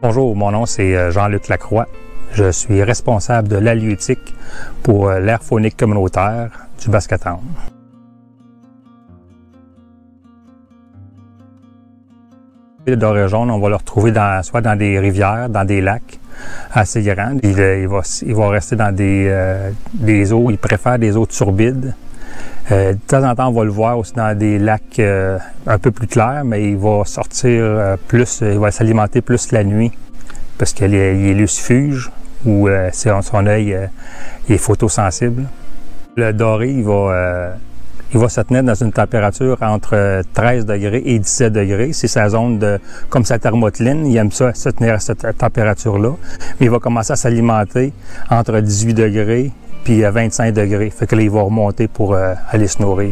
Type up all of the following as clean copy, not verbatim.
Bonjour, mon nom c'est Jean-Luc Lacroix. Je suis responsable de l'halieutique pour l'aire faunique communautaire du Basque-Country. Le doré jaune, on va le retrouver soit dans des rivières, dans des lacs assez grands. Il va rester dans des eaux, il préfère des eaux turbides. De temps en temps, on va le voir aussi dans des lacs un peu plus clairs, mais il va sortir il va s'alimenter plus la nuit parce qu'il est lucifuge ou son œil est photosensible. Le doré, il va se tenir dans une température entre 13 degrés et 17 degrés. C'est sa zone comme sa thermoteline, il aime ça se tenir à cette température-là. Mais il va commencer à s'alimenter entre 18 degrés puis 25 degrés. Fait que là, il va remonter pour aller se nourrir.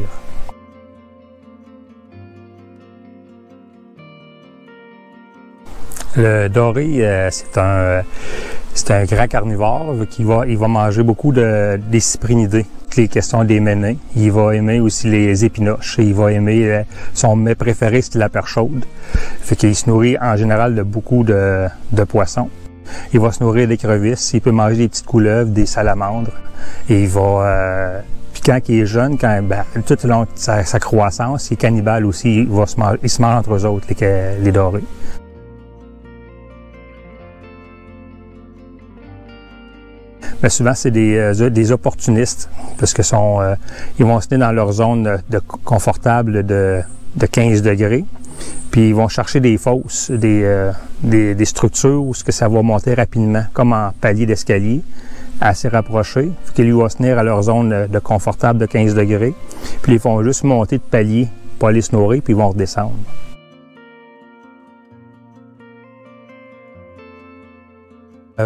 Le doré, c'est un grand carnivore il va manger beaucoup des cyprinidés. Les questions des ménés. Il va aimer aussi les épinoches. Il va aimer son mets préféré, c'est la perche chaude. Fait qu'il se nourrit en général de beaucoup de poissons. Il va se nourrir d'écrevisses. Il peut manger des petites couleuvres, des salamandres. Et il va puis quand il est jeune, tout au long de sa croissance, il est cannibale aussi. Il se mange entre eux autres, les dorés. Mais souvent, c'est des opportunistes parce que ils vont se tenir dans leur zone confortable de 15 degrés. Puis ils vont chercher des fosses, des structures où ça va monter rapidement, comme en palier d'escalier, assez rapproché. Puis ils vont se tenir à leur zone de confortable de 15 degrés. Puis ils vont juste monter de palier pour aller se nourrir, puis ils vont redescendre.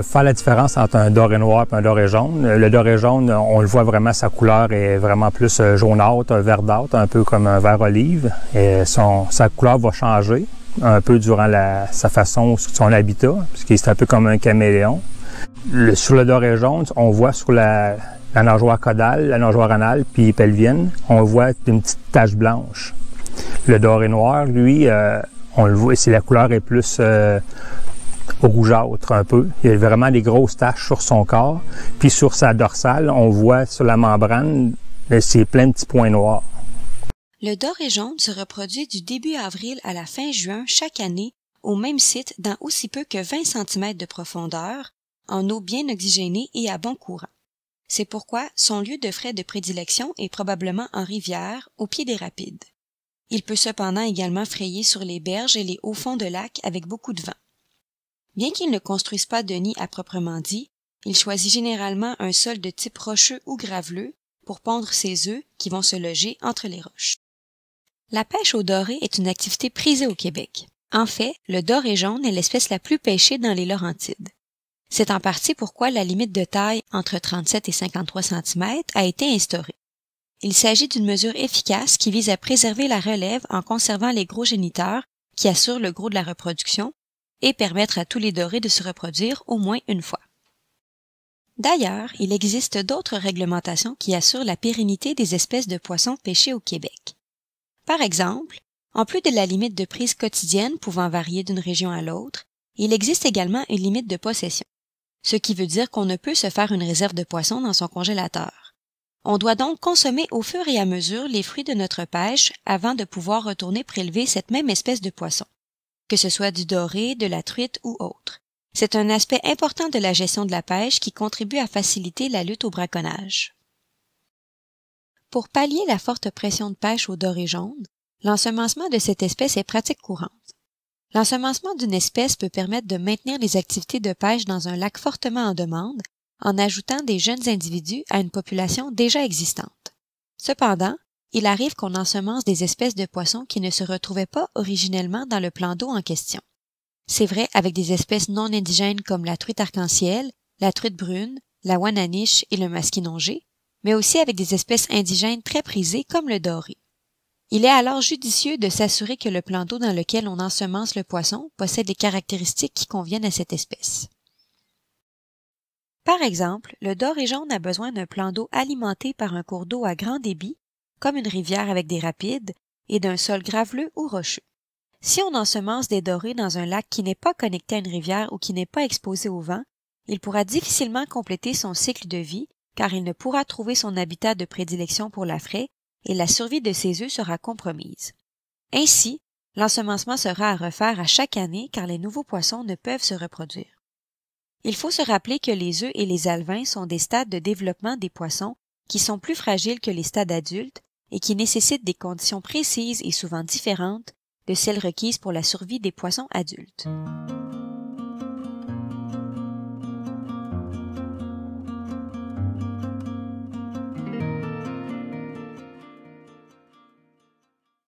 Faire la différence entre un doré noir et un doré jaune. Le doré jaune, on le voit vraiment, sa couleur est vraiment plus jaunâtre, un verdâtre, un peu comme un vert olive. Et sa couleur va changer un peu durant sa façon, son habitat, parce que c'est un peu comme un caméléon. Sur le doré jaune, on voit sur la nageoire caudale, la nageoire anale, puis pelvienne, on voit une petite tache blanche. Le doré noir, lui, on le voit, la couleur est plus rougeâtre un peu. Il y a vraiment des grosses taches sur son corps. Puis sur sa dorsale, on voit sur la membrane, c'est plein de petits points noirs. Le doré jaune se reproduit du début avril à la fin juin chaque année au même site dans aussi peu que 20 cm de profondeur, en eau bien oxygénée et à bon courant. C'est pourquoi son lieu de frais de prédilection est probablement en rivière, au pied des rapides. Il peut cependant également frayer sur les berges et les hauts fonds de lac avec beaucoup de vent. Bien qu'il ne construise pas de nid à proprement dit, il choisit généralement un sol de type rocheux ou graveleux pour pondre ses œufs qui vont se loger entre les roches. La pêche au doré est une activité prisée au Québec. En fait, le doré jaune est l'espèce la plus pêchée dans les Laurentides. C'est en partie pourquoi la limite de taille entre 37 et 53 cm a été instaurée. Il s'agit d'une mesure efficace qui vise à préserver la relève en conservant les gros géniteurs qui assurent le gros de la reproduction et permettre à tous les dorés de se reproduire au moins une fois. D'ailleurs, il existe d'autres réglementations qui assurent la pérennité des espèces de poissons pêchés au Québec. Par exemple, en plus de la limite de prise quotidienne pouvant varier d'une région à l'autre, il existe également une limite de possession, ce qui veut dire qu'on ne peut se faire une réserve de poissons dans son congélateur. On doit donc consommer au fur et à mesure les fruits de notre pêche avant de pouvoir retourner prélever cette même espèce de poisson, que ce soit du doré, de la truite ou autre. C'est un aspect important de la gestion de la pêche qui contribue à faciliter la lutte au braconnage. Pour pallier la forte pression de pêche au doré jaune, l'ensemencement de cette espèce est pratique courante. L'ensemencement d'une espèce peut permettre de maintenir les activités de pêche dans un lac fortement en demande en ajoutant des jeunes individus à une population déjà existante. Cependant, il arrive qu'on ensemence des espèces de poissons qui ne se retrouvaient pas originellement dans le plan d'eau en question. C'est vrai avec des espèces non indigènes comme la truite arc-en-ciel, la truite brune, la ouananiche et le masquinongé, mais aussi avec des espèces indigènes très prisées comme le doré. Il est alors judicieux de s'assurer que le plan d'eau dans lequel on ensemence le poisson possède les caractéristiques qui conviennent à cette espèce. Par exemple, le doré jaune a besoin d'un plan d'eau alimenté par un cours d'eau à grand débit, comme une rivière avec des rapides, et d'un sol graveleux ou rocheux. Si on ensemence des dorés dans un lac qui n'est pas connecté à une rivière ou qui n'est pas exposé au vent, il pourra difficilement compléter son cycle de vie car il ne pourra trouver son habitat de prédilection pour la fraie et la survie de ses œufs sera compromise. Ainsi, l'ensemencement sera à refaire à chaque année car les nouveaux poissons ne peuvent se reproduire. Il faut se rappeler que les œufs et les alevins sont des stades de développement des poissons qui sont plus fragiles que les stades adultes et qui nécessitent des conditions précises et souvent différentes de celles requises pour la survie des poissons adultes.